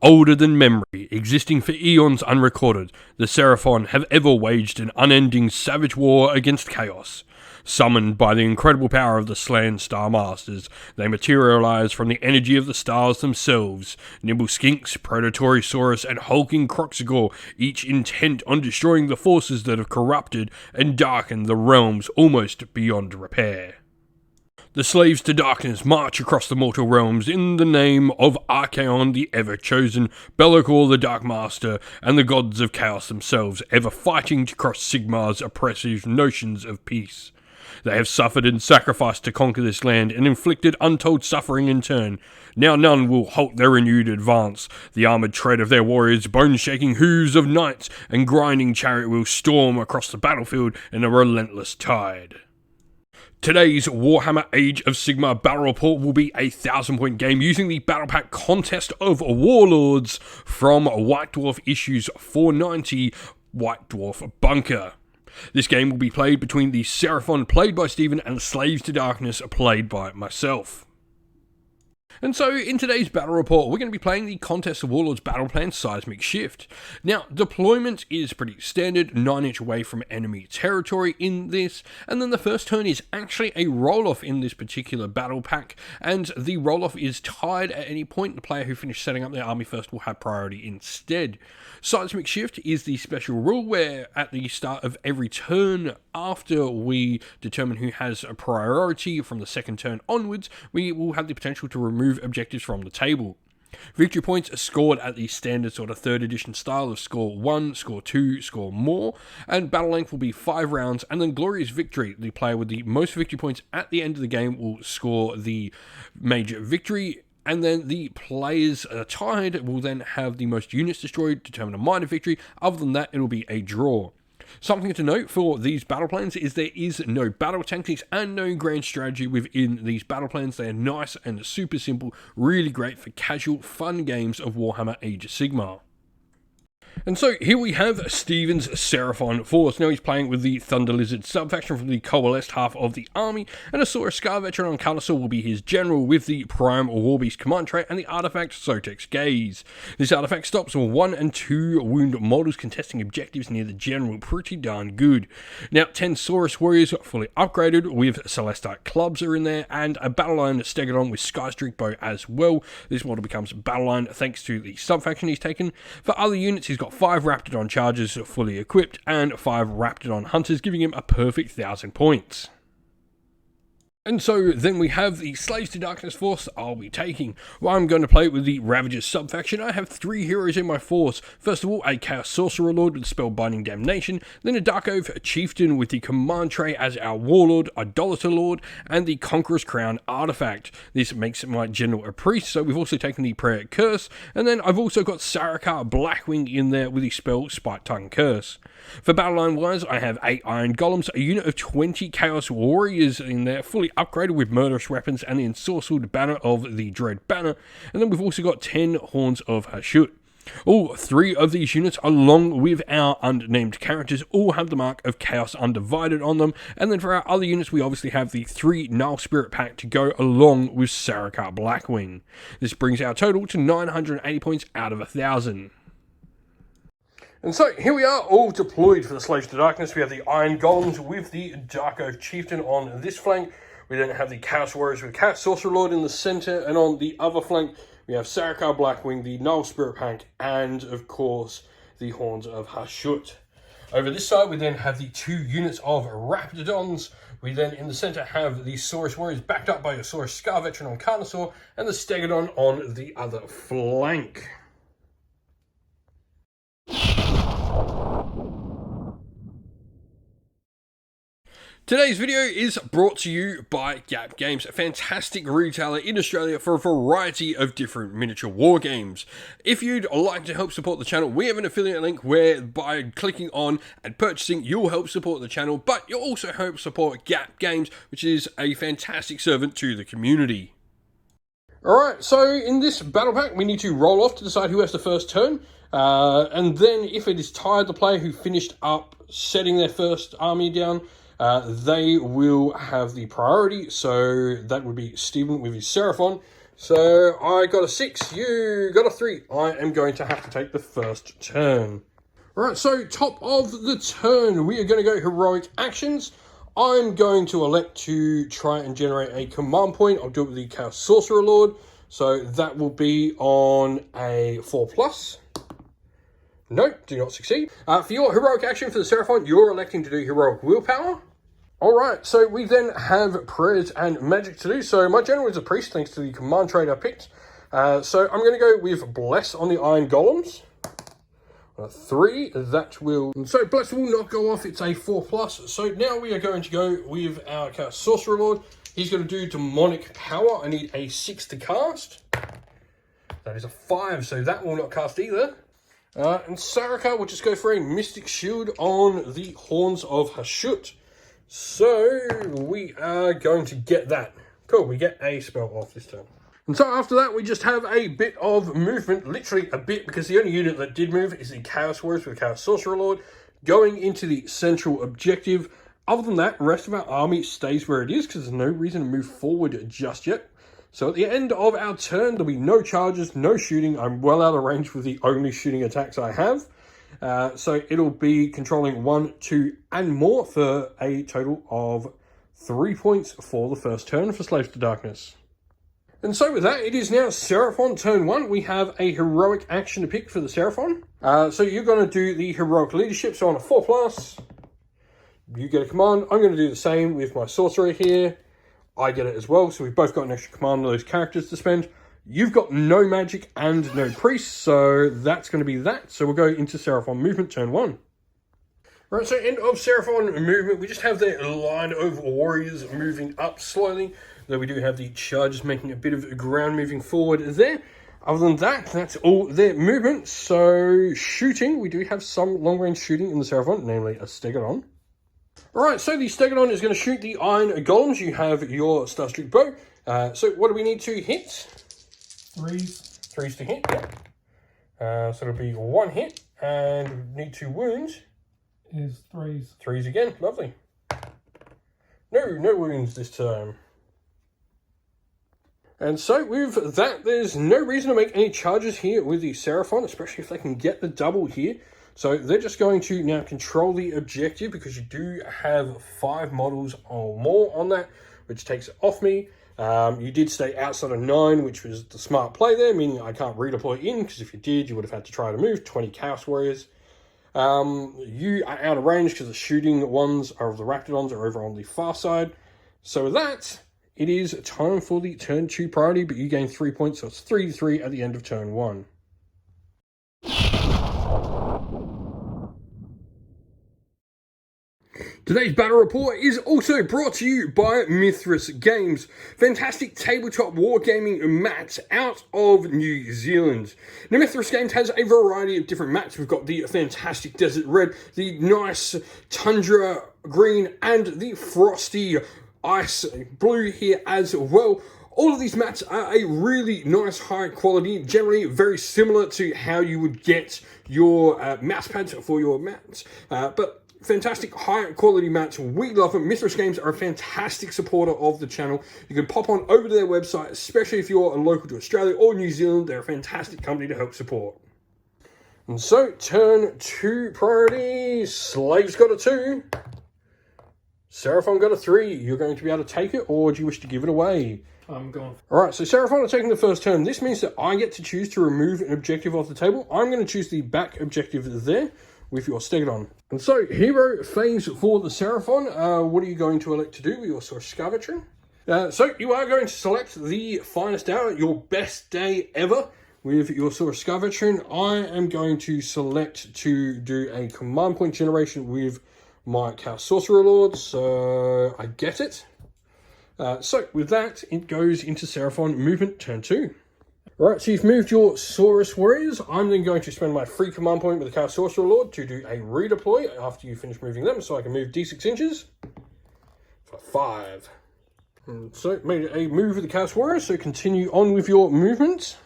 older than memory, existing for eons unrecorded, the Seraphon have ever waged an unending savage war against chaos. Summoned by the incredible power of the slain Star Masters, they materialize from the energy of the stars themselves. Nimble Skinks, Predatory Saurus, and hulking Croxigor, each intent on destroying the forces that have corrupted and darkened the realms almost beyond repair. The slaves to darkness march across the mortal realms in the name of Archaon the Ever-Chosen, Bellicor the Dark Master, and the gods of chaos themselves, ever fighting to cross Sigmar's oppressive notions of peace. They have suffered and sacrificed to conquer this land and inflicted untold suffering in turn. Now none will halt their renewed advance. The armoured tread of their warriors, bone-shaking hooves of knights, and grinding chariot wheels storm across the battlefield in a relentless tide. Today's Warhammer Age of Sigmar Battle Report will be a 1,000-point game using the Battle Pack Contest of Warlords from White Dwarf Issues 490, White Dwarf Bunker. This game will be played between the Seraphon, played by Stephen, and Slaves to Darkness, played by myself. And so, in today's battle report, we're going to be playing the Contest of Warlords Battle Plan Seismic Shift. Now, deployment is pretty standard, 9-inch away from enemy territory in this, and then the first turn is actually a roll-off in this particular battle pack, and the roll-off is tied at any point. The player who finished setting up their army first will have priority instead. Seismic Shift is the special rule where, at the start of every turn, after we determine who has a priority from the second turn onwards, we will have the potential to remove objectives from the table. Victory points are scored at the standard sort of 3rd edition style of score 1, score 2, score more, and battle length will be 5 rounds, and then Glorious Victory, the player with the most victory points at the end of the game will score the major victory, and then the players tied will then have the most units destroyed, determine a minor victory. Other than that, it'll be a draw. Something to note for these battle plans is there is no battle tactics and no grand strategy within these battle plans. They are nice and super simple, really great for casual, fun games of Warhammer Age of Sigmar. And so here we have Stephen's Seraphon force. Now he's playing with the Thunder Lizard subfaction from the coalesced half of the army, and a Saurus Scar Veteran on Carnosaur will be his general with the Prime Warbeast command trait and the artifact Sotek's Gaze. This artifact stops 1 and 2 wound models contesting objectives near the general, pretty darn good. Now 10 Saurus warriors fully upgraded with Celestite clubs are in there, and a Battle Line Stegodon with Skystreak bow as well. This model becomes Battle Line thanks to the subfaction he's taken. For other units, he's got 5 Raptidon Chargers fully equipped and 5 Raptidon Hunters, giving him a perfect 1,000 points. And so then we have the Slaves to Darkness force I'll be taking. Well, I'm going to play with the Ravagers subfaction. I have 3 heroes in my force. First of all, a Chaos Sorcerer Lord with Spellbinding Damnation, then a Dark Oath Chieftain with the command trait as our Warlord, Idolater Lord, and the Conqueror's Crown artifact. This makes my general a priest, so we've also taken the Prayer Curse, and then I've also got Sarkar Blackwing in there with the spell Spike Tongue Curse. For battle line wise, I have 8 Iron Golems, a unit of 20 Chaos Warriors in there, fully upgraded with murderous weapons and the ensorcelled banner of the Dread Banner, and then we've also got 10 Horns of Hashut. All 3 of these units, along with our unnamed characters, all have the mark of Chaos Undivided on them, and then for our other units we obviously have the 3 Null Spirit Pack to go along with Sarkar Blackwing. This brings our total to 980 points out of 1,000. And so, here we are, all deployed for the Slaves to Darkness. We have the Iron Golems with the Dark Oath Chieftain on this flank. We then have the Chaos Warriors with Chaos Sorcerer Lord in the centre, and on the other flank, we have Sarkar Blackwing, the Null Spirit Pack, and, of course, the Horns of Hashut. Over this side, we then have the 2 units of Raptidons. We then, in the centre, have the Saurus Warriors backed up by a Saurus Scar Veteran on Carnosaur, and the Stegodon on the other flank. Today's video is brought to you by Gap Games, a fantastic retailer in Australia for a variety of different miniature war games. If you'd like to help support the channel, we have an affiliate link where by clicking on and purchasing, you'll help support the channel, but you'll also help support Gap Games, which is a fantastic servant to the community. Alright, so in this battle pack, we need to roll off to decide who has the first turn. And then if it is tied, the player who finished up setting their first army down, they will have the priority. So that would be Stephen with his Seraphon. So I got a 6, you got a 3. I am going to have to take the first turn. Alright, so top of the turn, we are going to go heroic actions. I'm going to elect to try and generate a command point. I'll do it with the Chaos Sorcerer Lord. So that will be on a 4+. Nope, do not succeed. For your heroic action for the Seraphon, you're electing to do heroic willpower. Alright, so we then have prayers and magic to do. So my general is a priest, thanks to the command trait I picked. So I'm going to go with Bless on the Iron Golems. 3, that will... So Bless will not go off, it's a 4+. So now we are going to go with our Chaos Sorcerer Lord. He's going to do Demonic Power. I need a 6 to cast. That is a 5, so that will not cast either. And Saraka will just go for a Mystic Shield on the Horns of Hashut. So we are going to get that. Cool, we get a spell off this turn. And so after that, we just have a bit of movement, literally a bit, because the only unit that did move is the Chaos Warriors with Chaos Sorcerer Lord, going into the central objective. Other than that, the rest of our army stays where it is, because there's no reason to move forward just yet. So at the end of our turn, there'll be no charges, no shooting. I'm well out of range with the only shooting attacks I have. So it'll be controlling 1, 2, and more for a total of 3 points for the first turn for Slaves to Darkness. And so with that, it is now Seraphon turn 1. We have a heroic action to pick for the Seraphon. So you're going to do the heroic leadership. So on a 4+, you get a command. I'm going to do the same with my sorcerer here. I get it as well. So we've both got an extra command on those characters to spend. You've got no magic and no priest, so that's going to be that. So we'll go into Seraphon movement turn 1. Right, so end of Seraphon movement, we just have the line of warriors moving up slowly. Though we do have the charges making a bit of ground moving forward there. Other than that, that's all their movement. So shooting, we do have some long-range shooting in the Seraphon, namely a Stegodon. Alright, so the Stegodon is going to shoot the Iron Golems. You have your Starstreak Bow. So what do we need to hit? 3s. 3s to hit, yeah. So it'll be 1 hit, and need to wound. Is 3s. 3s again, lovely. No wounds this time. And so with that, there's no reason to make any charges here with the Seraphon, especially if they can get the double here. So they're just going to now control the objective because you do have 5 models or more on that, which takes it off me. You did stay outside of 9, which was the smart play there, meaning I can't redeploy in, because if you did, you would have had to try to move 20 Chaos Warriors. You are out of range because the shooting ones of the Raptidons are over on the far side. So with that, it is time for the turn 2 priority, but you gain 3 points, so it's 3-3 at the end of turn 1. Today's battle report is also brought to you by Mithras Games. Fantastic tabletop wargaming mats out of New Zealand. Now, Mithras Games has a variety of different mats. We've got the fantastic Desert Red, the nice Tundra Green, and the frosty Ice Blue here as well. All of these mats are a really nice high quality, generally very similar to how you would get your mouse pads for your mats, but fantastic high quality mats. We love them. Mithras Games are a fantastic supporter of the channel. You can pop on over to their website, especially if you're local to Australia or New Zealand. They're a fantastic company to help support. And so, turn 2 priority. Slaves got a 2. Seraphon got a 3. You're going to be able to take it, or do you wish to give it away? I'm gone. Alright, so Seraphon are taking the first turn. This means that I get to choose to remove an objective off the table. I'm going to choose the back objective there with your Stegodon. And so, hero phase for the Seraphon. What are you going to elect to do with your Source Scavenger? So, you are going to select the finest hour, your best day ever with your Source Scavenger. I am going to select to do a command point generation with my Chaos Sorcerer Lord, so I get it. So, with that, it goes into Seraphon movement turn 2. Right, so you've moved your Saurus Warriors. I'm then going to spend my free command point with the Chaos Sorcerer Lord to do a redeploy after you finish moving them, so I can move D6 inches for 5. And so, made a move with the Chaos Warriors, so continue on with your movement.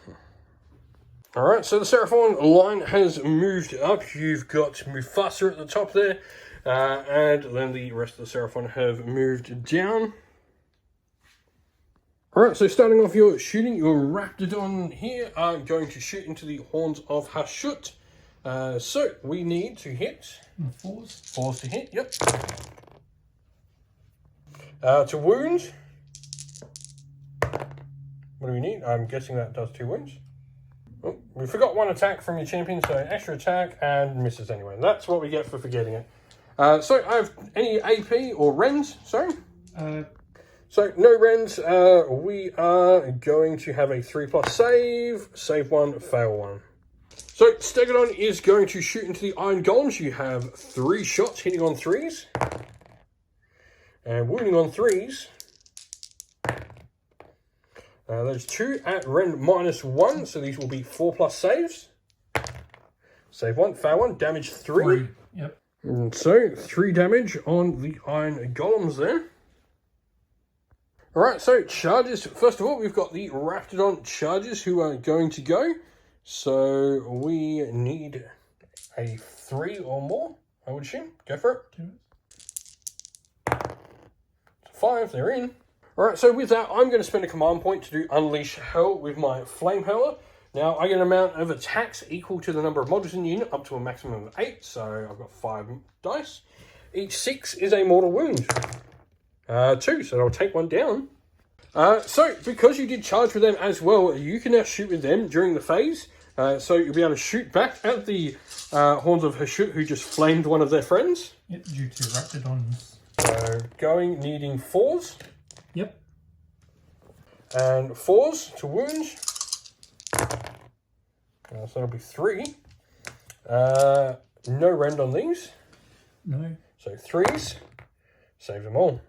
Alright, so the Seraphon line has moved up. You've got Mufasa at the top there, and then the rest of the Seraphon have moved down. Alright, so starting off your shooting, your Raptidon here are going to shoot into the horns of Hashut. So we need to hit... Fours. Fours to hit, yep. To wound. What do we need? I'm guessing that does 2 wounds. Oh, we forgot 1 attack from your champion, so extra attack and misses anyway. That's what we get for forgetting it. So I have any AP or Rens, sorry? So no Rens, we are going to have a 3+ save, save 1, fail 1. So Stegodon is going to shoot into the Iron Golems. You have 3 shots hitting on 3s. And wounding on 3s. There's 2 at Ren -1, so these will be 4+ saves. Save 1, fail 1, damage 3. Yep. And so 3 damage on the Iron Golems there. Alright, so charges. First of all, we've got the Raptidon charges who are going to go. So we need a 3 or more, I would assume. Go for it. 5, they're in. Alright, so with that, I'm going to spend a command point to do Unleash Hell with my Flame Hurler. Now, I get an amount of attacks equal to the number of models in the unit, up to a maximum of 8. So I've got 5 dice. Each 6 is a mortal wound. 2, so I'll take 1 down. So, because you did charge with them as well, you can now shoot with them during the phase. So you'll be able to shoot back at the horns of Hashut who just flamed one of their friends. Yep, due to Raptidons. So, needing 4s. Yep. And 4s to wound. So that'll be 3. No rend on these. No. So 3s. Save them all.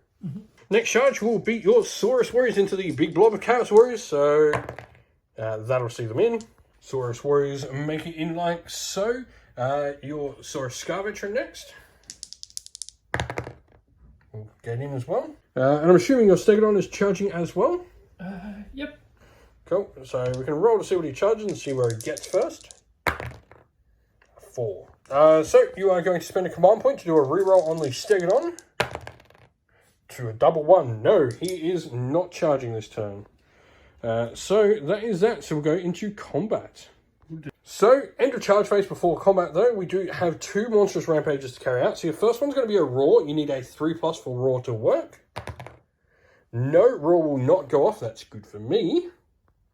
Next charge will beat your Saurus Warriors into the big blob of Chaos Warriors, so that'll see them in. Saurus Warriors make it in like so. Your Saurus Scavenger next. We'll get in as well. And I'm assuming your Stegodon is charging as well? Yep. Cool, so we can roll to see what he charges and see where he gets first. 4. So you are going to spend a command point to do a reroll on the Stegodon. To a double 1. No, he is not charging this turn. So that is that. So we'll go into combat. So, end of charge phase before combat though. We do have 2 monstrous rampages to carry out. So your first one's going to be a Roar. You need a 3+ for Roar to work. No, Roar will not go off. That's good for me.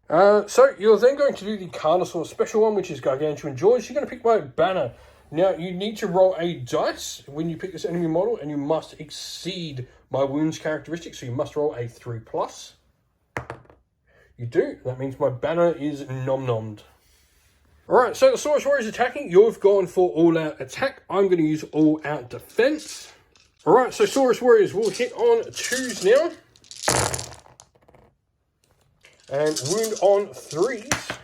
So you're then going to do the Carnosaur special one, which is Gargantuan Jaws. You're going to pick my banner. Now, you need to roll a dice when you pick this enemy model, and you must exceed my wounds characteristic, so you must roll a 3+. You do. That means my banner is nom-nommed. Alright, so the Saurus Warrior is attacking. You've gone for all-out attack. I'm going to use all-out defense. Alright, so Saurus Warriors will hit on 2s now. And wound on 3s.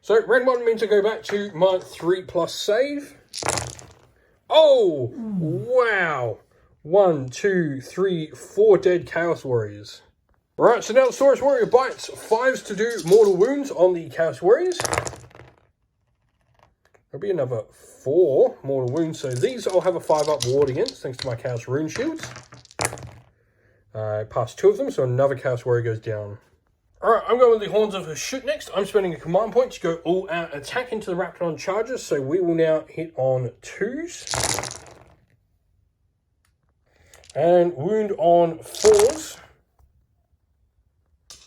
So, red 1 means I go back to my 3+ save. Oh! Wow! 1, 2, 3, 4 dead Chaos Warriors. Right, so now the Saurus Warrior bites 5s to do mortal wounds on the Chaos Warriors. There'll be another 4 mortal wounds, so these I'll have a 5-up ward against, thanks to my Chaos Rune Shields. I passed 2 of them, so another Chaos Warrior goes down. Alright, I'm going with the Horns of Hashut next. I'm spending a command point to go all-out attack into the Raptidon charges, so we will now hit on 2s. And wound on 4s.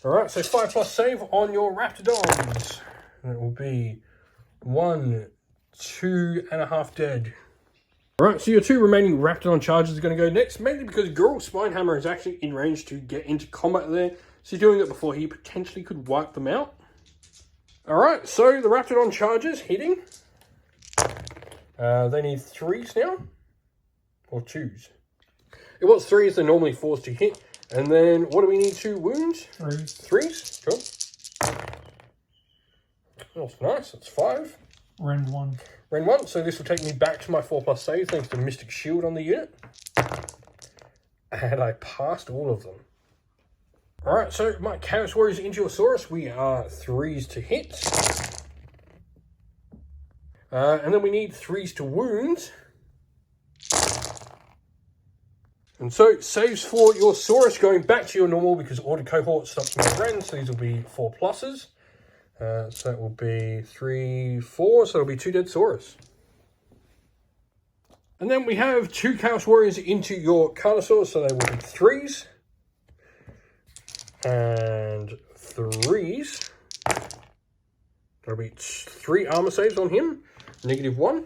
Alright, so 5+ save on your Raptidons. And it will be 1, 2.5 dead. Alright, so your 2 remaining Raptidon charges are going to go next, mainly because Gurul Spinehammer is actually in range to get into combat there. So he's doing it before he potentially could wipe them out. Alright, so the Raptidon charges hitting. They need 3s now. Or 2s. It was 3s, they're normally 4s to hit. And then what do we need to wound? 3s. Cool. That's nice, that's 5. Rend 1. Rend 1, so this will take me back to my 4+ save thanks to Mystic Shield on the unit. And I passed all of them. Alright, so my Chaos Warriors into your Saurus, we are 3s to hit. And then we need 3s to wound. And so, saves for your Saurus going back to your normal because order cohort stops my friends. So these will be 4 pluses. So it will be 3, 4. So it'll be 2 dead Saurus. And then we have 2 Chaos Warriors into your Carnosaur. So they will be 3s. And 3s. There'll be 3 armor saves on him. -1.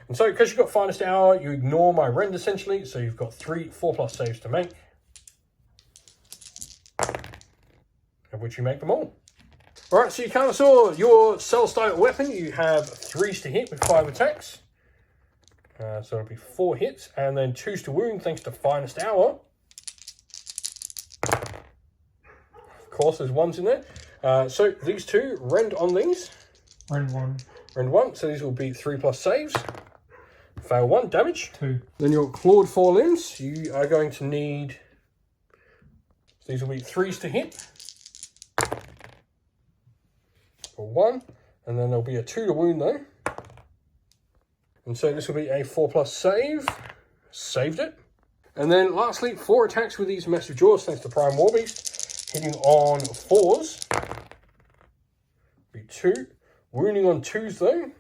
And so, because you've got Finest Hour, you ignore my rend essentially. So you've got 3 4+ saves to make. Of which you make them all. Alright, so you kind of saw your cell style weapon. You have 3s to hit with 5 attacks. So it'll be 4 hits. And then 2s to wound thanks to Finest Hour. Of course, there's 1s in there. So these 2, rend on these. Rend 1. Rend 1, so these will be 3+ saves. Fail 1, damage. 2. Then your clawed 4 limbs, you are going to need, these will be 3s to hit. For 1, and then there'll be a 2 to wound though. And so this will be a 4+ save. Saved it. And then lastly, 4 attacks with these massive jaws thanks to Prime Warbeast. Hitting on 4s. Be 2. Wounding on 2s though.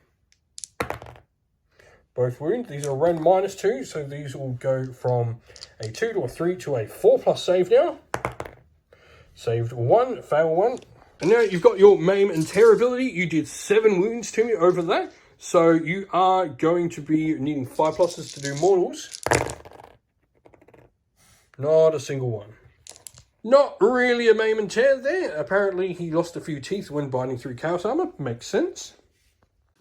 Both wound. These are rend -2, so these will go from a 2 to a 3 to a 4+ save now. Saved 1, fail 1. And now you've got your maim and tear ability. You did 7 wounds to me over that. So you are going to be needing 5 pluses to do mortals. Not a single one. Not really a maim and tear there. Apparently he lost a few teeth when biting through Chaos Armor. Makes sense.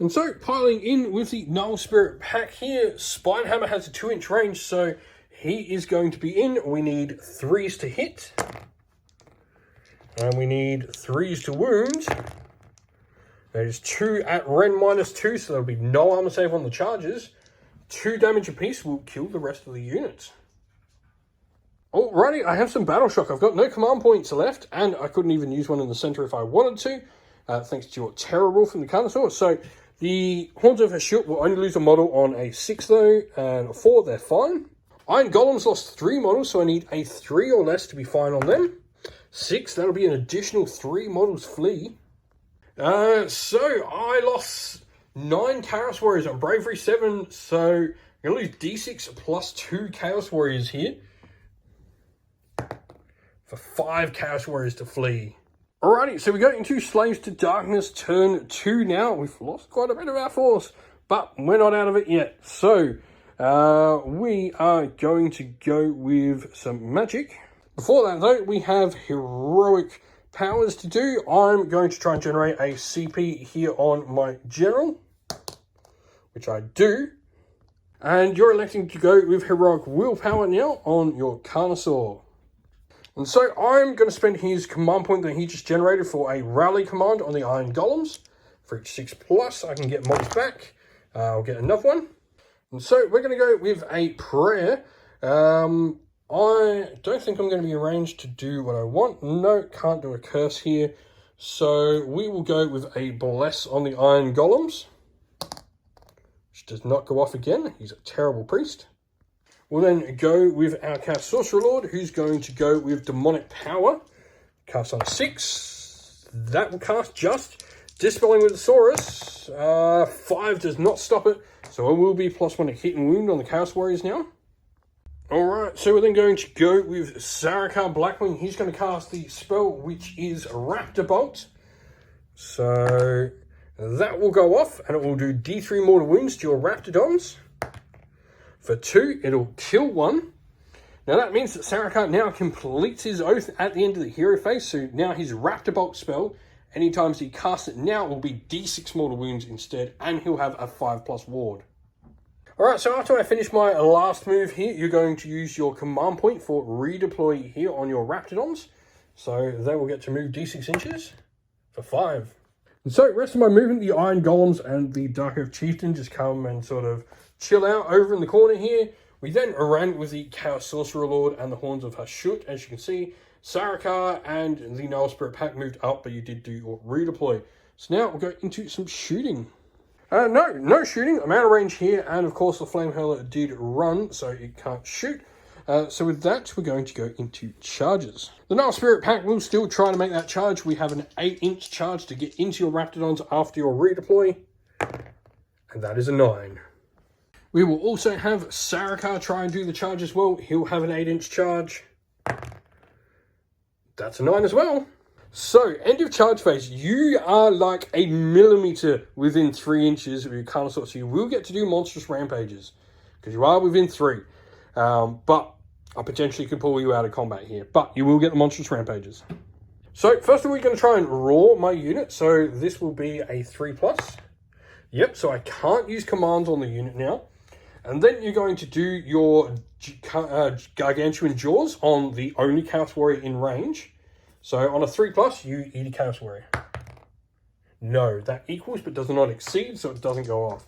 And so, piling in with the Null Spirit pack here, Spinehammer has a 2-inch range, so he is going to be in. We need 3s to hit. And we need 3s to wound. There's 2 at rend -2, so there'll be no armor save on the charges. 2 damage apiece will kill the rest of the units. Alrighty, I have some Battle Shock. I've got no command points left, and I couldn't even use one in the center if I wanted to, thanks to your Terror Rule from the Carnosaur. So, the Horns of Hashut will only lose a model on a 6 though, and a 4, they're fine. Iron Golems lost 3 models, so I need a 3 or less to be fine on them. 6, that'll be an additional 3 models flee. So I lost 9 Chaos Warriors on Bravery 7, so I'm going to lose D6 plus 2 Chaos Warriors here. For 5 Chaos Warriors to flee. Alrighty, so we go into Slaves to Darkness turn 2 now. We've lost quite a bit of our force, but we're not out of it yet. So, we are going to go with some magic. Before that though, we have heroic powers to do. I'm going to try and generate a CP here on my General, which I do. And you're electing to go with heroic willpower now on your Carnosaur. And so I'm going to spend his command point that he just generated for a rally command on the Iron Golems. For each 6+, I can get models back. I'll get another one. And so we're going to go with a prayer. I don't think I'm going to be arranged to do what I want. No, can't do a curse here. So we will go with a bless on the Iron Golems. Which does not go off again. He's a terrible priest. We'll then go with our Chaos Sorcerer Lord, who's going to go with Demonic Power. Cast on a 6. That will cast just. Dispelling with the Saurus. 5 does not stop it. So it will be +1 to hit and wound on the Chaos Warriors now. Alright, so we're then going to go with Sarkar Blackwing. He's going to cast the spell, which is Raptor Bolt. So that will go off, and it will do D3 mortal wounds to your Raptidons. For 2, it'll kill 1. Now that means that Sarkar now completes his oath at the end of the hero phase. So now his Raptor Bolt spell, anytime he casts it now, will be D6 mortal wounds instead, and he'll have a 5+ ward. Alright, so after I finish my last move here, you're going to use your command point for redeploy here on your Raptidons. So they will get to move D6 inches for 5. And so rest of my movement, the Iron Golems and the Dark Earth Chieftain just come and sort of chill out over in the corner here. We then ran with the Chaos Sorcerer Lord and the Horns of Hashut. As you can see, Sarkar and the Null Spirit Pack moved up, but you did do your redeploy. So now we'll go into some shooting. No shooting. I'm out of range here, and of course the Flame Hurler did run, so it can't shoot. So with that, we're going to go into charges. The Null Spirit Pack will still try to make that charge. We have an 8-inch charge to get into your Raptidons after your redeploy. And that is a 9. We will also have Saraka try and do the charge as well. He'll have an 8-inch charge. That's a 9 as well. So, end of charge phase. You are like a millimeter within 3 inches of your Carnosaur, so you will get to do monstrous rampages. Because you are within 3. But I potentially could pull you out of combat here. But you will get the monstrous rampages. So, first of all, we're going to try and raw my unit. So, this will be a 3+. Yep, so I can't use commands on the unit now. And then you're going to do your Gargantuan Jaws on the only Chaos Warrior in range. So on a 3+, you eat a Chaos Warrior. No, that equals but does not exceed, so it doesn't go off.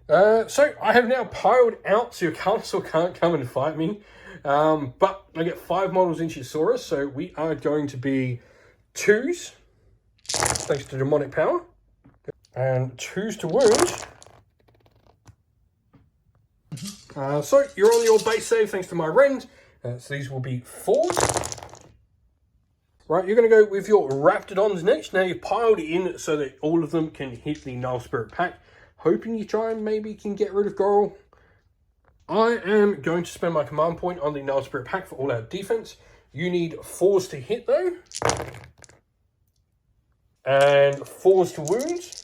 So I have now piled out, so your Carnosaur can't come and fight me. But I get 5 models into your Saurus, so we are going to be 2s, thanks to Demonic Power, and 2s to wound. So you're on your base save thanks to my rend. So these will be 4s. Right, you're going to go with your Raptidons next. Now you've piled it in so that all of them can hit the Null Spirit Pack. Hoping you try and maybe can get rid of Gorl. I am going to spend my command point on the Null Spirit Pack for all out defense. You need 4s to hit though. And 4s to wound.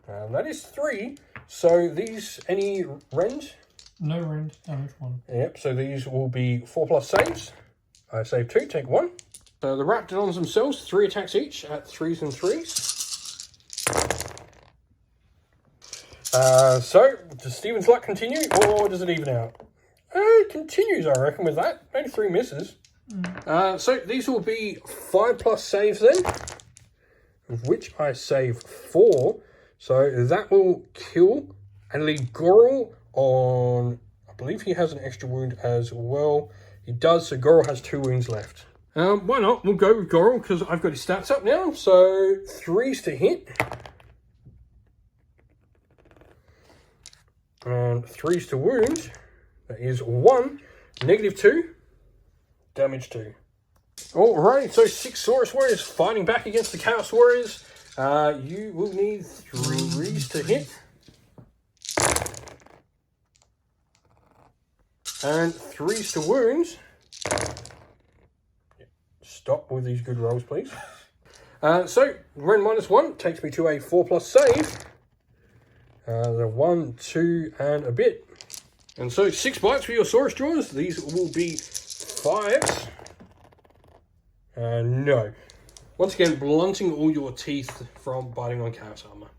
And that is 3. So these, any rend? No rend, damage 1. Yep, so these will be 4+ saves. I save 2, take 1. So the Raptidons themselves, 3 attacks each at 3s and 3s. So, does Steven's luck continue or does it even out? It continues, I reckon, with that. Maybe 3 misses. So these will be 5+ saves then, of which I save 4. So that will kill and leave Gorl on, I believe he has an extra wound as well. He does, so Gorl has 2 wounds left. Why not? We'll go with Gorl because I've got his stats up now. So 3s to hit. And 3s to wound. That is 1, -2, damage 2. Alright, so 6 Saurus Warriors fighting back against the Chaos Warriors. You will need 3s to hit. And 3s to wound. Stop with these good rolls, please. So, rend -1 takes me to a 4+ save. The 1, 2, and a bit. And so 6 bites for your Saurus Jaws. These will be 5s. No. Once again, blunting all your teeth from biting on Chaos Armor.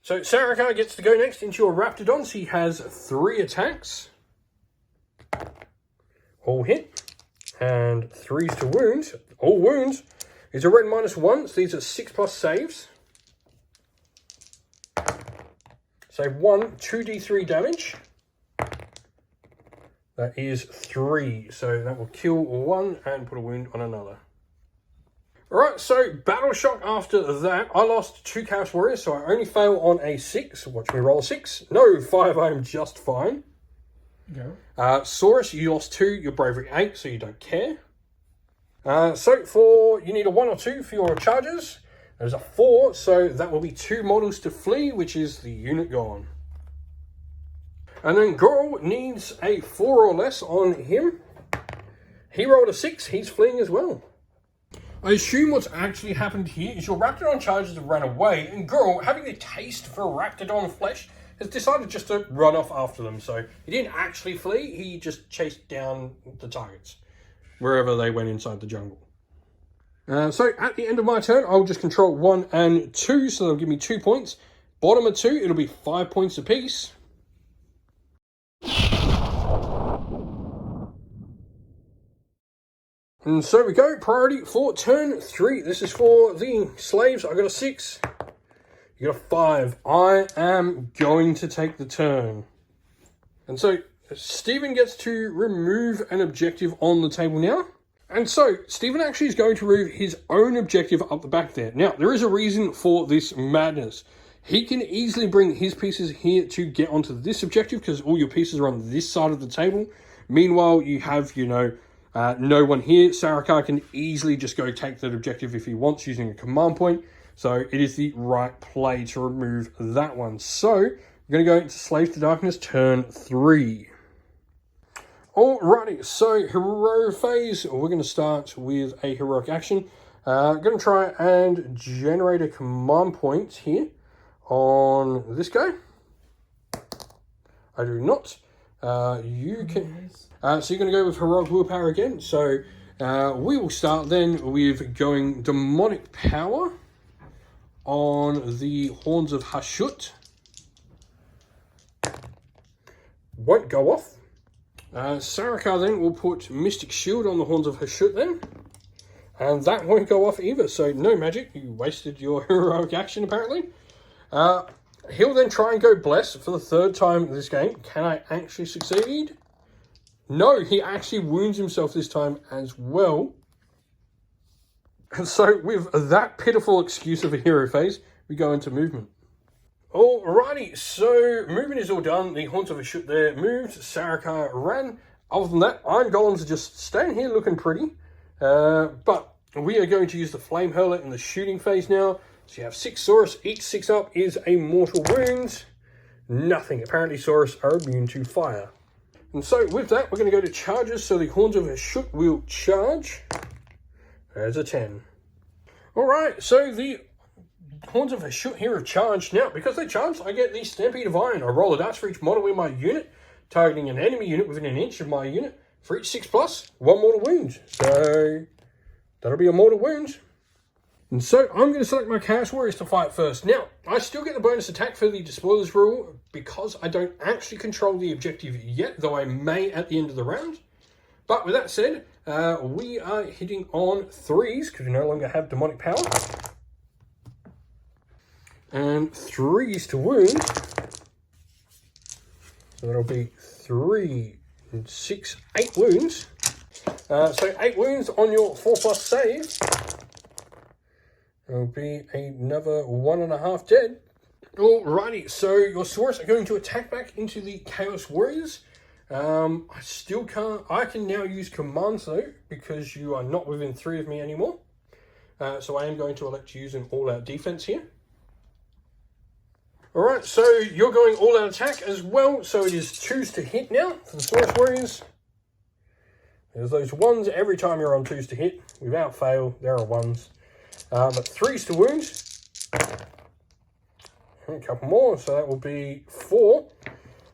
So Saraka gets to go next into your Raptidons. He has 3 attacks. All hit. And 3s to wound. All wounds. He's a rend -1, so these are 6+ saves. Save 1, 2d3 damage. That is 3, so that will kill 1 and put a wound on another. Alright, so Battle Shock after that. I lost 2 Chaos Warriors, so I only fail on a 6. Watch me roll a 6. No, 5, I am just fine. Go. Saurus, you lost 2, your Bravery 8, so you don't care. So you need a 1 or 2 for your charges. There's a 4, so that will be 2 models to flee, which is the unit gone. And then Gorl needs a 4 or less on him. He rolled a 6, he's fleeing as well. I assume what's actually happened here is your Raptidon charges have run away, and Gorl, having a taste for Raptidon flesh, has decided just to run off after them. So he didn't actually flee, he just chased down the targets, wherever they went inside the jungle. So at the end of my turn, I'll just control 1 and 2, so they'll give me 2 points. Bottom of 2, it'll be 5 points apiece. And so we go, priority for turn 3. This is for the slaves. I got a 6. You got a 5. I am going to take the turn. And so Stephen gets to remove an objective on the table now. And so, Stephen actually is going to remove his own objective up the back there. Now, there is a reason for this madness. he can easily bring his pieces here to get onto this objective because all your pieces are on this side of the table. Meanwhile, you have, no one here. Seraphon can easily just go take that objective if he wants using a command point. So it is the right play to remove that one. So we're going to go into Slave to Darkness turn 3. Alrighty, so hero phase. We're going to start with a heroic action. Going to try and generate a command point here on this guy. I do not. You can. So you're going to go with heroic willpower again. So we will start then with going demonic power on the Horns of Hashut. Won't go off. Seraphon then will put Mystic Shield on the Horns of Hashut then. And that won't go off either. So no magic. You wasted your heroic action apparently. He'll then try and go Bless for the 3rd time this game. Can I actually succeed? No, he actually wounds himself this time as well. And so with that pitiful excuse of a hero phase, we go into movement. Alrighty, so movement is all done. The Horns of Hashut there moved. Seraphon ran. Other than that, Iron Golems are just staying here looking pretty. But we are going to use the Flame Hurler in the shooting phase now. So you have 6 Saurus. Each 6 up is a mortal wound. Nothing. Apparently Saurus are immune to fire. And so with that, we're going to go to charges. So the Horns of Hashut will charge. There's a 10. Alright, so the Horns of Hashut here have charged. Now, because they charged, I get the Stampede of Iron. I roll a dice for each model in my unit, targeting an enemy unit within an inch of my unit. For each 6+, 1 mortal wound. So that'll be a mortal wound. And so I'm going to select my Chaos Warriors to fight first. Now, I still get the bonus attack for the Despoilers rule because I don't actually control the objective yet, though I may at the end of the round. But with that said, we are hitting on 3s because we no longer have demonic power. And 3s to wound. So that'll be 3, 6, 8 wounds. So 8 wounds on your 4+ save. There'll be another 1.5 dead. Alrighty, so your Saurus are going to attack back into the Chaos Warriors. I still can't. I can now use commands though, because you are not within 3 of me anymore. So I am going to elect to use an all-out defense here. Alright, so you're going all-out attack as well. So it is 2s to hit now for the Saurus Warriors. There's those 1s every time you're on 2s to hit. Without fail, there are 1s. But 3s to wound. A couple more, so that will be 4.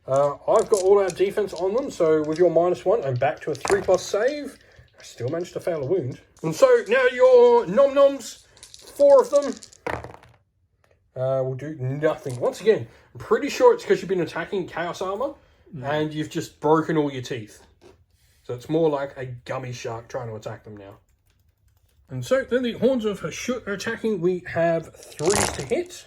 I've got all out defense on them, so with your -1, I'm back to a 3+ save. I still managed to fail a wound. And so now your nom-noms, 4 of them, will do nothing. Once again, I'm pretty sure it's because you've been attacking Chaos Armor, and you've just broken all your teeth. So it's more like a gummy shark trying to attack them now. And so then the Horns of Hashut are attacking. We have 3s to hit.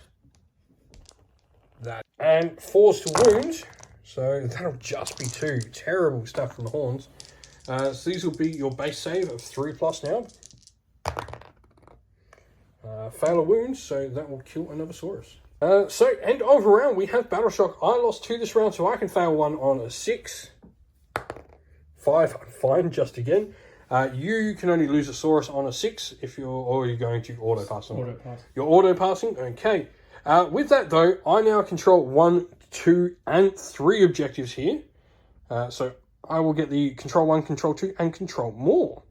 That. And 4s to wound. So that'll just be 2. Terrible stuff from the Horns. So these will be your base save of 3+ now. Fail a wound, so that will kill another Saurus. So end of round, we have Battle Shock. I lost 2 this round, so I can fail 1 on a 6. 5, I'm fine, just again. You can only lose a Saurus on a 6 if you're going to auto-pass them. Auto-pass. You're auto-passing? Okay. With that, though, I now control 1, 2, and 3 objectives here. So I will get the control 1, control 2, and control more.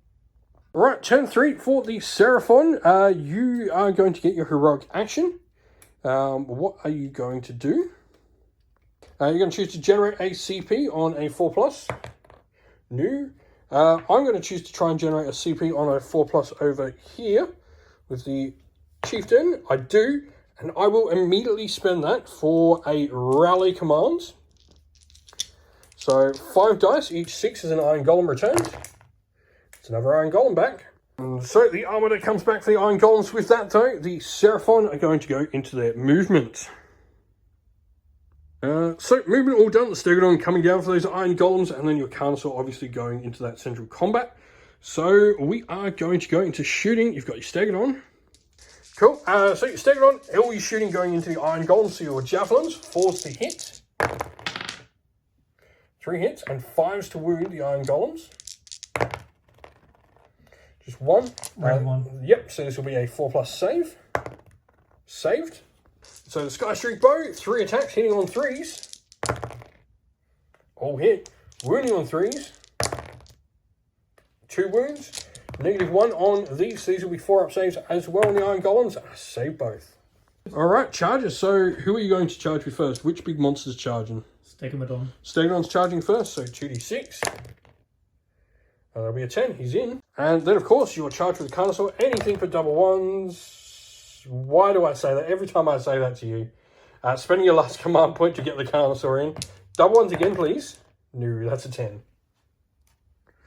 Alright, turn 3 for the Seraphon. You are going to get your heroic action. What are you going to do? You're going to choose to generate a CP on a 4+. No. I'm going to choose to try and generate a CP on a 4+ over here with the Chieftain. I do, and I will immediately spend that for a rally command. So 5 dice, each 6 is an Iron Golem returned. It's another Iron Golem back. And so the armor that comes back for the Iron Golems. With that though, the Seraphon are going to go into their movement. So movement all done, the Stegodon coming down for those Iron Golems, and then your Carnosaur obviously going into that central combat. So we are going to go into shooting. You've got your Stegodon. Cool. So your Stegodon, all your shooting going into the Iron Golem, so your Javelins, 4s to hit. 3 hits, and 5s to wound the Iron Golems. Just 1. Round 1. Yep, so this will be a 4+ save. Saved. So the Sky Streak Bow, 3 attacks, hitting on 3s. All hit. Wounding on 3s. 2 wounds. -1 on these. These will be 4-up saves as well on the Iron Golems. Save both. Alright, charges. So who are you going to charge with first? Which big monster's charging? Stegodon. Stegodon's charging first, so 2d6. That'll be a 10. He's in. And then, of course, you're charged with the Carnosaur. Anything for double 1s. Why do I say that? Every time I say that to you. Spending your last command point to get the Carnosaur in. Double 1s again, please. No, that's a 10.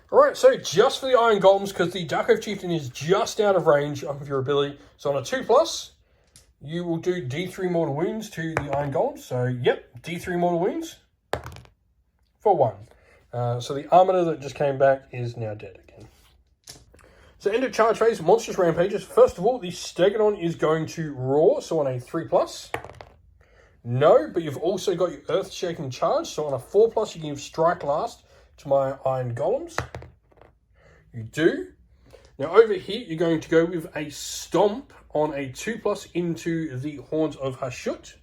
Alright, so just for the Iron Golems, because the Dark Oak Chieftain is just out of range of your ability. So on a 2+, you will do D3 mortal wounds to the Iron Golems. So, yep, D3 mortal wounds for 1. So the Armor that just came back is now dead again. So end of charge phase, Monstrous Rampages. First of all, the Stegodon is going to roar, so on a 3+. No, but you've also got your Earth-Shaking Charge, so on a 4+, you can give Strike Last to my Iron Golems. You do. Now over here, you're going to go with a Stomp on a 2+ into the Horns of Hashut.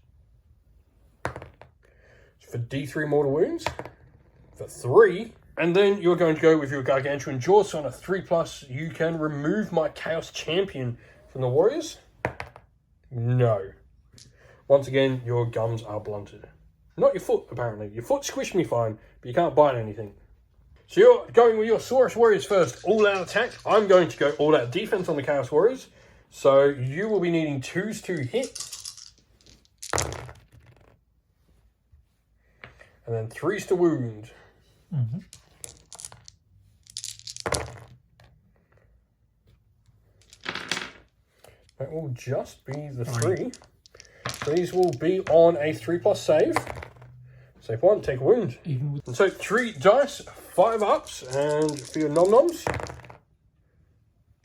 For D3 mortal wounds. For 3. And then you're going to go with your Gargantuan Jaws. So on a 3+, you can remove my Chaos Champion from the Warriors. No. Once again, your gums are blunted. Not your foot, apparently. Your foot squished me fine, but you can't bite anything. So you're going with your Saurus Warriors first. All-out attack. I'm going to go all-out defense on the Chaos Warriors. So you will be needing 2s to hit. And then 3s to wound. Mm-hmm. That will just be the 3. These will be on a 3+ save. Save 1, take a wound. Even with And so 3 dice, 5 ups, and for your nom-noms.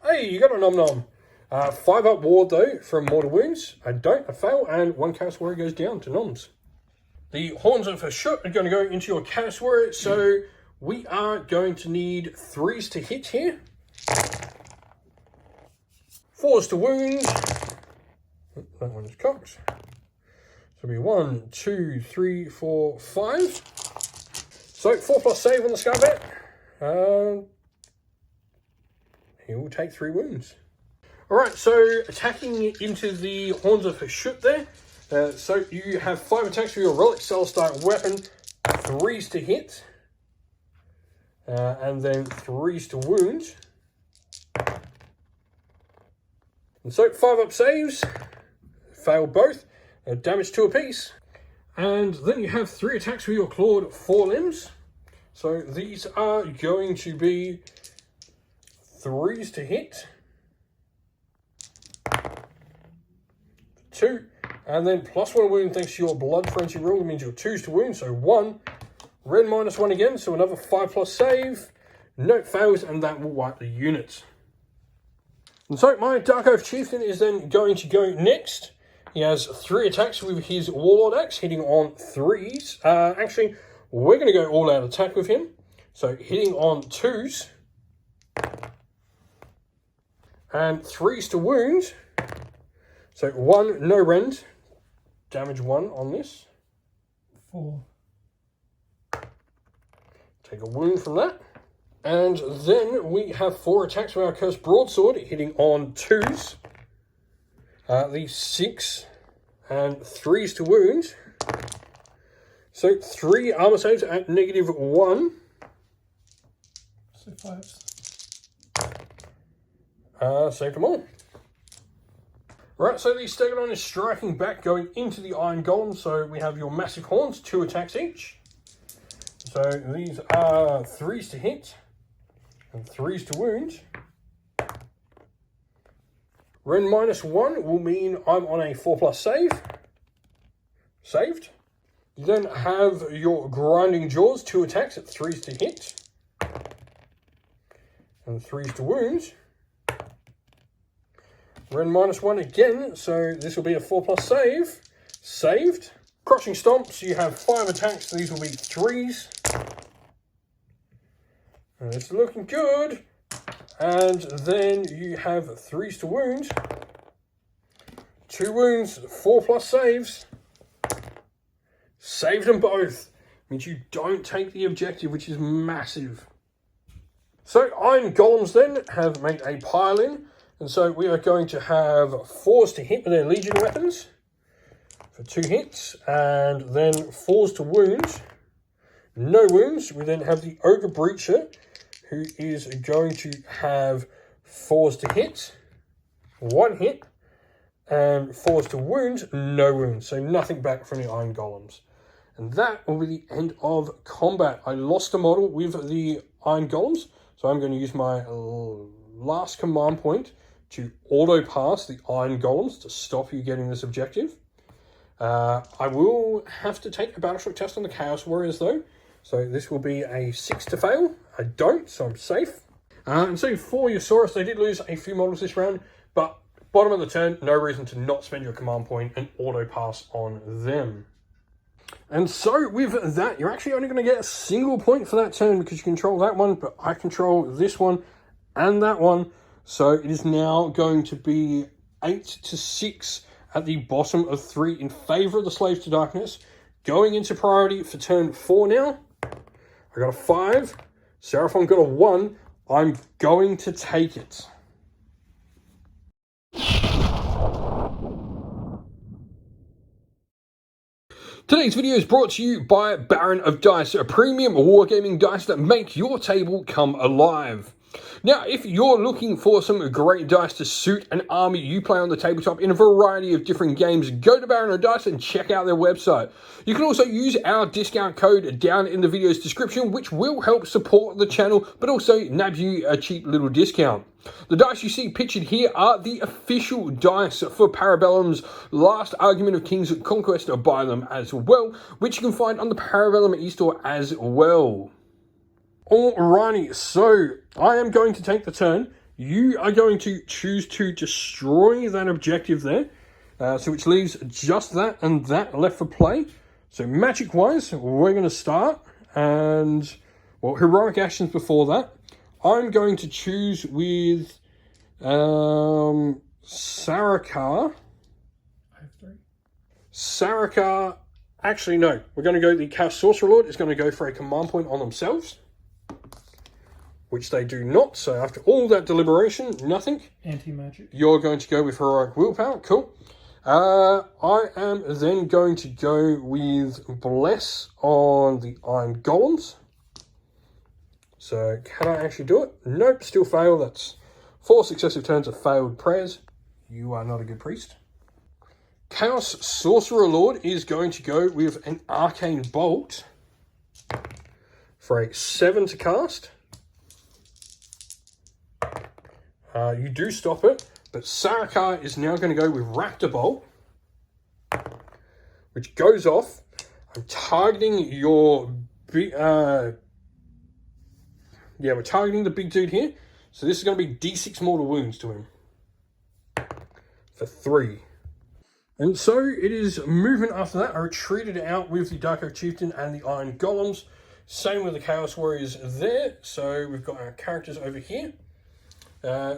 Hey, you got a nom-nom. 5 up ward though from mortal wounds. I fail, and 1 Chaos Warrior goes down to noms. The Horns of Hashut are going to go into your Chaos Warrior, so we are going to need 3s to hit here. 4s to wound. That one is cocked. So it'll be 1, 2, 3, 4, 5. So 4+ save on the Scarbat. He will take 3 wounds. Alright, so attacking into the Horns of Hashut there. So you have 5 attacks with your Relic Celestite weapon, 3s to hit, and then 3s to wound. And so 5-up saves, fail both, damage 2 apiece. And then you have 3 attacks with your Clawed Forelimbs. So these are going to be 3s to hit, 2, and then +1 wound thanks to your Blood Frenzy rule. It means your 2s to wound, so 1. Red -1 again, so another 5+ save. No fails, and that will wipe the units. And so my Dark Oath Chieftain is then going to go next. He has 3 attacks with his Warlord Axe, hitting on 3s. Actually, we're going to go all-out attack with him. So hitting on 2s. And 3s to wound. So 1, no rend. Damage 1 on this. 4. Take a wound from that. And then we have 4 attacks with our Cursed Broadsword, hitting on 2s. The 6 and 3s to wound. So 3 armor saves at -1. So 5s. Saved them all. Right, so the Stegodon is striking back, going into the Iron Golem. So we have your Massive Horns, 2 attacks each. So these are 3s to hit and 3s to wound. Ren -1 will mean I'm on a 4+ save. Saved. You then have your Grinding Jaws, 2 attacks at 3s to hit and 3s to wound. We're in -1 again, so this will be a 4+ save. Saved. Crushing Stomps, you have 5 attacks. These will be 3s. And it's looking good. And then you have 3s to wound. 2 wounds, 4+ saves. Saved them both. Means you don't take the objective, which is massive. So Iron Golems then have made a pile-in. And so we are going to have 4s to hit with their Legion weapons for 2 hits. And then 4s to wound. No wounds. We then have the Ogre Breacher, who is going to have 4s to hit, 1 hit, and 4s to wound, no wounds. So nothing back from the Iron Golems. And that will be the end of combat. I lost a model with the Iron Golems, so I'm going to use my last command point to auto-pass the Iron Golems to stop you getting this objective. I will have to take a Battleshock test on the Chaos Warriors though. So this will be a 6 to fail. I don't, so I'm safe. And so for your Saurus, they did lose a few models this round, but bottom of the turn, no reason to not spend your command point and auto-pass on them. And so with that, you're actually only going to get a single point for that turn because you control that one, but I control this one and that one. So it is now going to be 8 to 6 at the bottom of 3 in favour of the Slaves to Darkness. Going into priority for turn 4 now. I got a 5. Seraphon got a 1. I'm going to take it. Today's video is brought to you by Baron of Dice, a premium wargaming dice that make your table come alive. Now, if you're looking for some great dice to suit an army you play on the tabletop in a variety of different games, go to Baron of Dice and check out their website. You can also use our discount code down in the video's description, which will help support the channel, but also nab you a cheap little discount. The dice you see pictured here are the official dice for Parabellum's Last Argument of Kings Conquest by them as well, which you can find on the Parabellum eStore as well. Alrighty, so I am going to take the turn. You are going to choose to destroy that objective there. So which leaves just that and that left for play. So magic-wise, we're going to start. And, well, heroic actions before that. I'm going to choose with Sarakar. I have 3. Sarakar, actually no. We're going to go, the Chaos Sorcerer Lord is going to go for a command point on themselves. Which they do not, so after all that deliberation, nothing. Anti-magic. You're going to go with Heroic Willpower, cool. I am then going to go with Bless on the Iron Golems. So, can I actually do it? Nope, still fail. That's 4 successive turns of failed prayers. You are not a good priest. Chaos Sorcerer Lord is going to go with an Arcane Bolt for a 7 to cast. You do stop it, but Sarakar is now going to go with Raptor Bolt, which goes off. I'm targeting your big, we're targeting the big dude here. So this is going to be D6 mortal wounds to him for 3. And so it is movement after that. I retreated out with the Dark Oak Chieftain and the Iron Golems. Same with the Chaos Warriors there. So we've got our characters over here.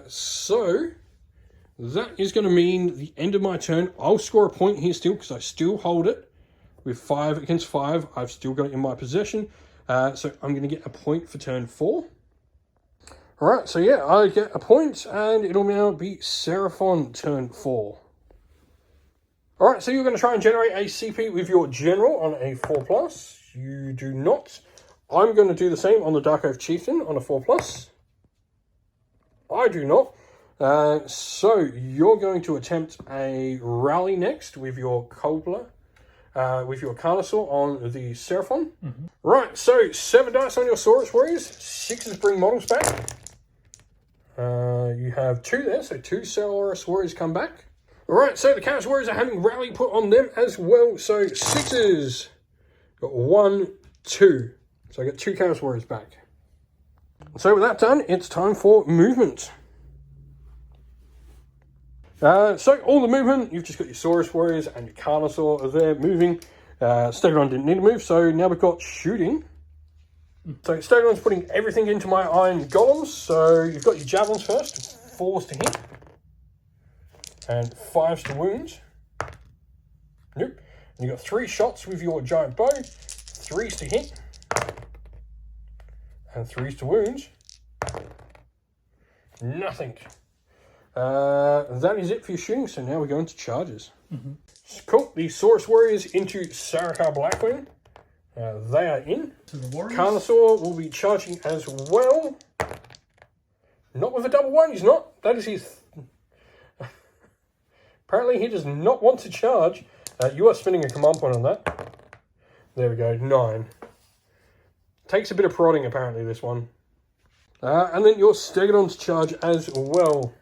So that is going to mean the end of my turn. I'll score a point here still because I still hold it with 5 against 5. I've still got it in my possession. So I'm going to get a point for turn 4. All right, so yeah, I get a point and it'll now be Seraphon turn 4. All right, so you're going to try and generate a CP with your general on a 4+. You do not. I'm going to do the same on the Dark Oak Chieftain on a 4+. I do not. So you're going to attempt a rally next with your Cobbler, with your Carnosaur on the Seraphon. Mm-hmm. Right, so 7 dice on your Saurus Warriors. 6s bring models back. You have 2 there, so 2 Saurus Warriors come back. All right, so the Chaos Warriors are having rally put on them as well. So 6s. Got 1, 2. So I get 2 Chaos Warriors back. So with that done, it's time for movement. So all the movement, you've just got your Saurus Warriors and your Carnosaur are there moving. Stegodon didn't need to move, so now we've got shooting. So Stegodon's putting everything into my Iron Golems. So you've got your Javelins first, 4s to hit. And 5s to wounds. Nope. And you've got 3 shots with your Giant Bow, 3s to hit. And 3s to wounds. Nothing. That is it for your shooting, so now we're going to charges. Cool. The Saurus Warriors into Seraphon Blackwing. They are in. To the Warriors. Carnosaur will be charging as well. Not with a double one, he's not. That is his... Apparently he does not want to charge. You are spending a command point on that. There we go, 9. Takes a bit of prodding, apparently, this one. And then your Stegodon's charge as well.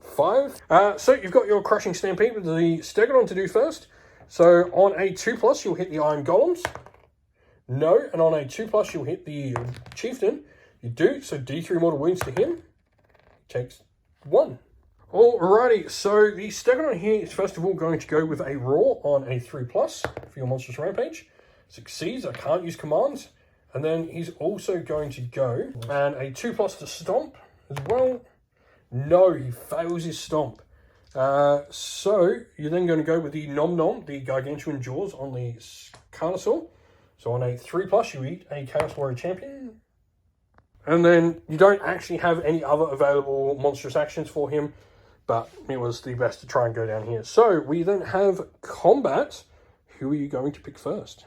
5. So you've got your Crushing Stampede with the Stegodon to do first. So on a 2+, you'll hit the Iron Golems. No, and on a 2+, you'll hit the Chieftain. You do, so D3 mortal wounds to him. He takes 1. Alrighty, so the Stegodon here is first of all going to go with a Roar on a 3+ for your Monstrous Rampage. Succeeds, I can't use commands. And then he's also going to go and a 2+ to Stomp as well. No, he fails his Stomp. So you're then going to go with the Nom Nom, the Gargantuan Jaws on the Carnosaur. So on a 3+, you eat a Chaos Warrior Champion. And then you don't actually have any other available monstrous actions for him, but it was the best to try and go down here. So we then have combat. Who are you going to pick first?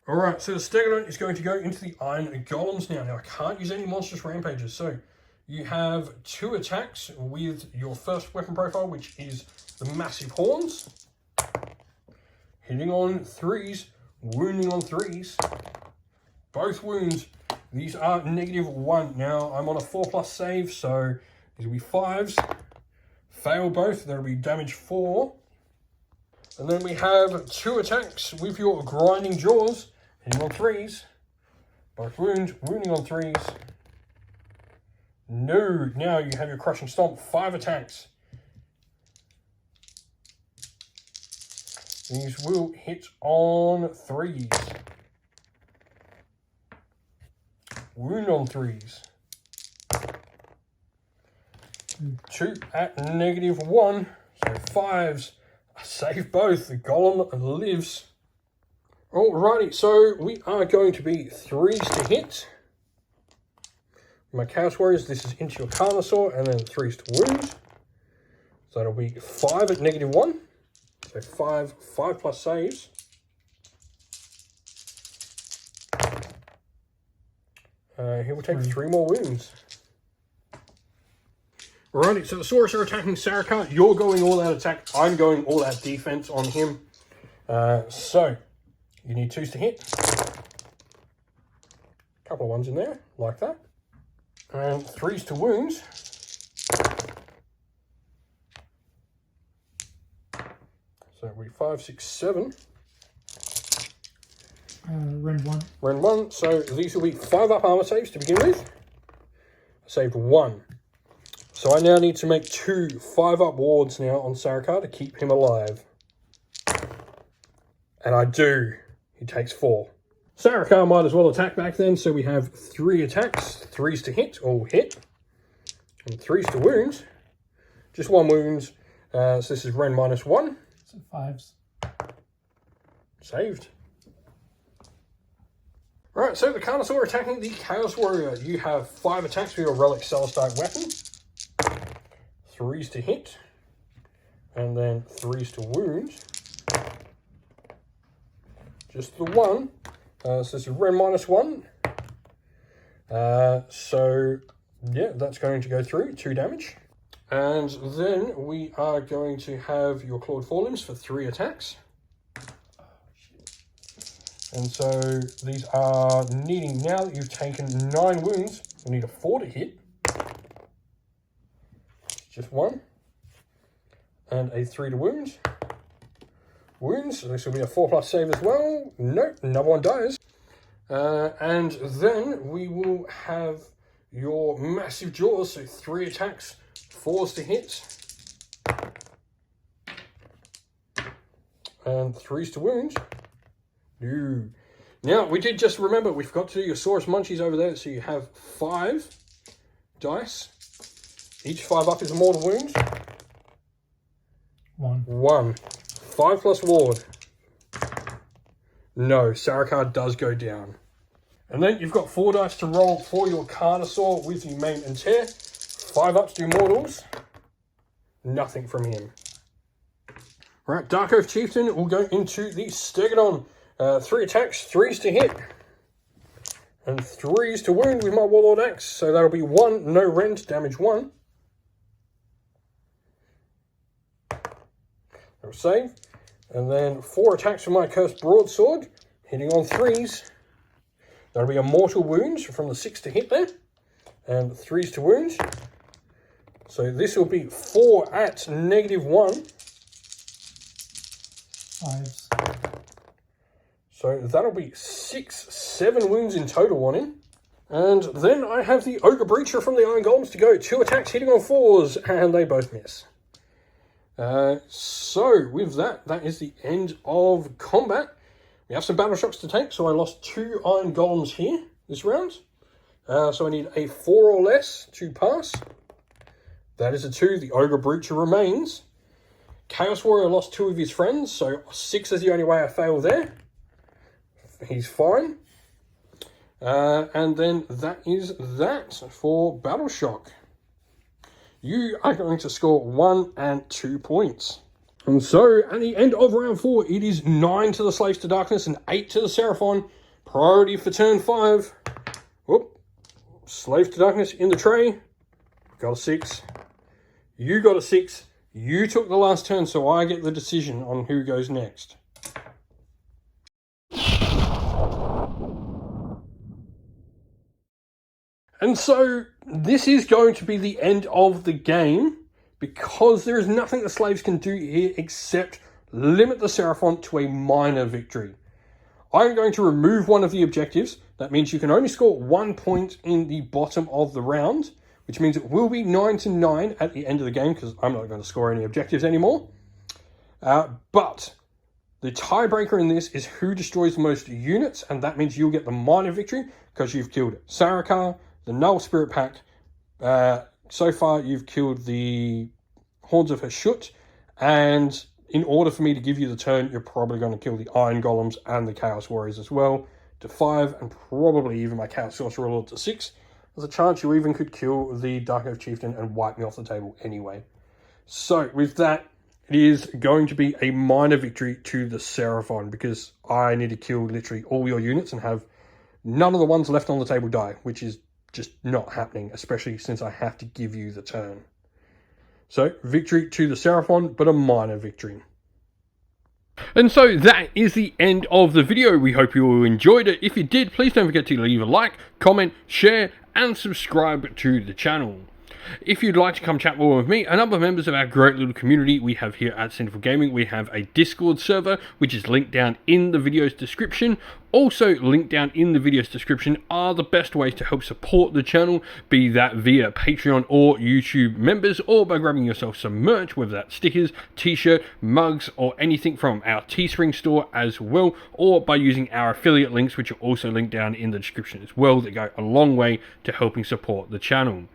Alright, so the Stegodon is going to go into the Iron Golems now. Now I can't use any monstrous rampages, so you have 2 attacks with your first weapon profile, which is the Massive Horns. Hitting on 3s, wounding on 3s. Both wounds. These are -1. Now I'm on a 4+ save, so these will be 5s. Fail both, that'll be damage 4. And then we have 2 attacks with your Grinding Jaws, hitting on 3s. Both wounds, wounding on 3s. No, now you have your Crushing Stomp, 5 attacks. These will hit on 3s. Wound on 3s. 2 at -1. So 5s. Save both. The Golem lives. Alrighty, so we are going to be 3s to hit. My Chaos Warriors, this is into your Carnosaur, and then 3s to wound. So that'll be 5 at -1. So 5+ saves. He will take 3 more wounds. Alrighty, so the Saurus are attacking Seraphon. You're going all out attack. I'm going all out defense on him. So, you need 2s to hit. Couple of 1s in there, like that. And 3s to wounds. So we 5, 6, 7. Rend 1. Rend 1. So these will be 5 up armor saves to begin with. I saved 1. So I now need to make 2 5-up wards now on Seraphon to keep him alive. And I do. He takes 4. Seraphon might as well attack back then, so we have 3 attacks. 3s to hit, all hit. And 3s to wound. Just 1 wound. So this is Rend -1. So 5s. Saved. Alright, so the Carnosaur attacking the Chaos Warrior. You have 5 attacks with your Relic Celestite weapon. 3s to hit. And then 3s to wound. Just the 1. So this is Rend -1. So, yeah, that's going to go through. 2 damage. And then we are going to have your Clawed Forelimbs for 3 attacks. And so these are needing, now that you've taken 9 wounds, you need a 4 to hit. Just 1. And a 3 to wound. Wounds, so this will be a 4+ save as well. Nope, another one dies. And then we will have your Massive Jaws, so 3 attacks 4s to hit. And 3s to wound. No. Now, we did just remember, we forgot to do your Saurus Munchies over there, so you have 5 dice. Each 5 up is a mortal wound. 1. 5 plus ward. No, Seraphon does go down. And then you've got 4 dice to roll for your Carnosaur with the main and tear. 5 up to do mortals. Nothing from him. Right, Dark Oath Chieftain will go into the Stegodon. 3 attacks, 3s to hit. And 3s to wound with my Warlord Axe. So that'll be 1, no rend, damage 1. That'll save. And then 4 attacks with my Cursed Broadsword, hitting on 3s. That'll be a mortal wound from the 6 to hit there. And 3s to wound. So this will be 4 at -1. 5s. So that'll be 6, 7 wounds in total on him. And then I have the Ogre Breacher from the Iron Golems to go. 2 attacks hitting on 4s, and they both miss. So with that, that is the end of combat. We have some battle shocks to take, so I lost 2 Iron Golems here this round. So I need a 4 or less to pass. That is a 2. The Ogre Breacher remains. Chaos Warrior lost 2 of his friends, so 6 is the only way I fail there. He's fine. And then that is that for Battle Shock. You are going to score 1 and 2 points. And so, at the end of round 4, it is 9 to the Slaves to Darkness and 8 to the Seraphon. Priority for turn 5. Whoop. Slaves to Darkness in the tray. Got a 6. You got a 6. You took the last turn, so I get the decision on who goes next. And so, this is going to be the end of the game, because there is nothing the Slaves can do here except limit the Seraphon to a minor victory. I'm going to remove one of the objectives. That means you can only score 1 point in the bottom of the round, which means it will be 9 to 9 at the end of the game, because I'm not going to score any objectives anymore. But the tiebreaker in this is who destroys the most units, and that means you'll get the minor victory, because you've killed Sarakar, the Null Spirit Pack. So far, you've killed the Hordes of Hashut, and in order for me to give you the turn, you're probably going to kill the Iron Golems and the Chaos Warriors as well to 5, and probably even my Chaos Sorcerer Lord to 6. There's a chance you even could kill the Dark Oath Chieftain and wipe me off the table anyway. So, with that, it is going to be a minor victory to the Seraphon, because I need to kill literally all your units and have none of the ones left on the table die, which is just not happening, especially since I have to give you the turn. So, victory to the Seraphon, but a minor victory. And so that is the end of the video. We hope you all enjoyed it. If you did, please don't forget to leave a like, comment, share, and subscribe to the channel. If you'd like to come chat more with me and other members of our great little community we have here at Sinful Gaming, we have a Discord server, which is linked down in the video's description. Also linked down in the video's description are the best ways to help support the channel, be that via Patreon or YouTube members, or by grabbing yourself some merch, whether that's stickers, t-shirt, mugs, or anything from our Teespring store as well, or by using our affiliate links, which are also linked down in the description as well, that go a long way to helping support the channel.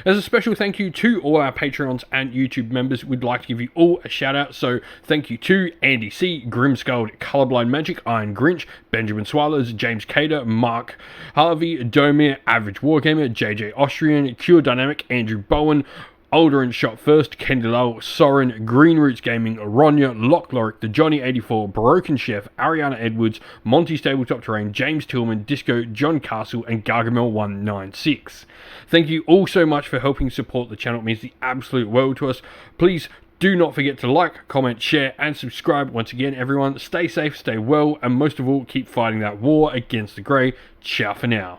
As a special thank you to all our Patreons and YouTube members, we'd like to give you all a shout out. So thank you to Andy C, Grimskull, Colorblind Magic, Iron Grinch, Benjamin Swallows, James Cater, Mark Harvey, Domir, Average Wargamer, JJ Austrian, Cure Dynamic, Andrew Bowen, Alderan Shot First, Kendall, Soren, Green Roots Gaming, Ronya, Lockloric, The Johnny84, Broken Chef, Ariana Edwards, Monty Tabletop Terrain, James Tillman, Disco, John Castle, and Gargamel196. Thank you all so much for helping support the channel. It means the absolute world to us. Please do not forget to like, comment, share, and subscribe. Once again, everyone, stay safe, stay well, and most of all, keep fighting that war against the Grey. Ciao for now.